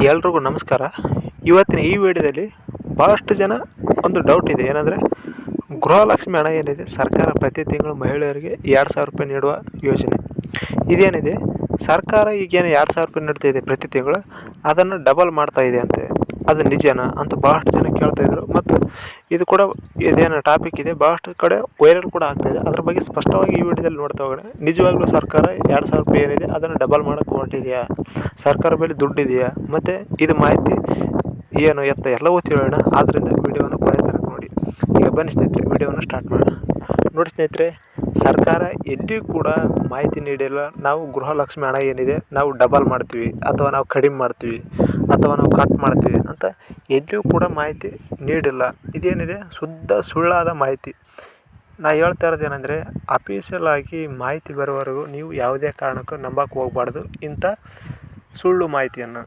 ಎಲ್ರಿಗೂ ನಮಸ್ಕಾರ. ಇವತ್ತಿನ ಈ ವಿಡಿಯೋದಲ್ಲಿ ಭಾಳಷ್ಟು ಜನ ಒಂದು ಡೌಟ್ ಇದೆ. ಏನಂದರೆ, ಗೃಹಲಕ್ಷ್ಮಿ ಹಣ ಏನಿದೆ, ಸರ್ಕಾರ ಪ್ರತಿ ತಿಂಗಳು ಮಹಿಳೆಯರಿಗೆ 2,000 ರೂಪಾಯಿ ನೀಡುವ ಯೋಜನೆ ಇದೇನಿದೆ, ಸರ್ಕಾರ ಈಗೇನು 2,000 ರೂಪಾಯಿ ನೀಡ್ತಾಯಿದೆ ಪ್ರತಿ ತಿಂಗಳು, ಅದನ್ನು ಡಬಲ್ ಮಾಡ್ತಾ ಇದೆ ಅಂತೆ. ಅದು ನಿಜನಾ ಅಂತ ಭಾಳಷ್ಟು ಜನ ಕೇಳ್ತಾಯಿದ್ರು. ಮತ್ತು ಇದು ಕೂಡ ಇದೇನು ಟಾಪಿಕ್ ಇದೆ, ಭಾಳಷ್ಟು ಕಡೆ ವೈರಲ್ ಕೂಡ ಆಗ್ತಾಯಿದೆ. ಅದ್ರ ಬಗ್ಗೆ ಸ್ಪಷ್ಟವಾಗಿ ಈ ವಿಡಿಯೋದಲ್ಲಿ ನೋಡ್ತಾ ಹೋಗೋಣ. ನಿಜವಾಗ್ಲೂ ಸರ್ಕಾರ 2,000 ರೂಪಾಯಿ ಏನಿದೆ ಅದನ್ನು ಡಬಲ್ ಮಾಡೋಕ್ಕೆ ಹೊರಟಿದೆಯಾ, ಸರ್ಕಾರ ಬಳಿ ದುಡ್ಡಿದೆಯಾ, ಮತ್ತು ಇದು ಮಾಹಿತಿ ಏನು ಎತ್ತ ಎಲ್ಲವೂ ತಿಳಿಯೋಣ. ಆದ್ದರಿಂದ ವಿಡಿಯೋವನ್ನು ಕೊನೆ ತನಕ ನೋಡಿ. ಈಗ ಬನ್ನಿ ಸ್ನೇಹಿತರೆ, ವಿಡಿಯೋವನ್ನು ಸ್ಟಾರ್ಟ್ ಮಾಡೋಣ. ನೋಡಿ ಸ್ನೇಹಿತರೆ, ಸರ್ಕಾರ ಎಲ್ಲಿಯೂ ಕೂಡ ಮಾಹಿತಿ ನೀಡಿಲ್ಲ ನಾವು ಗೃಹಲಕ್ಷ್ಮಿ ಹಣ ಏನಿದೆ ನಾವು ಡಬಲ್ ಮಾಡ್ತೀವಿ, ಅಥವಾ ನಾವು ಕಡಿಮೆ ಮಾಡ್ತೀವಿ, ಅಥವಾ ನಾವು ಕಟ್ ಮಾಡ್ತೀವಿ ಅಂತ ಎಲ್ಲಿಯೂ ಕೂಡ ಮಾಹಿತಿ ನೀಡಿಲ್ಲ. ಇದೇನಿದೆ ಶುದ್ಧ ಸುಳ್ಳಾದ ಮಾಹಿತಿ. ನಾನು ಹೇಳ್ತಾ ಇರೋದು ಏನಂದರೆ, ಅಫೀಷಿಯಲ್ ಆಗಿ ಮಾಹಿತಿ ಬರೋವರೆಗೂ ನೀವು ಯಾವುದೇ ಕಾರಣಕ್ಕೂ ನಂಬಕ್ಕೆ ಹೋಗಬಾರ್ದು ಇಂಥ ಸುಳ್ಳು ಮಾಹಿತಿಯನ್ನು.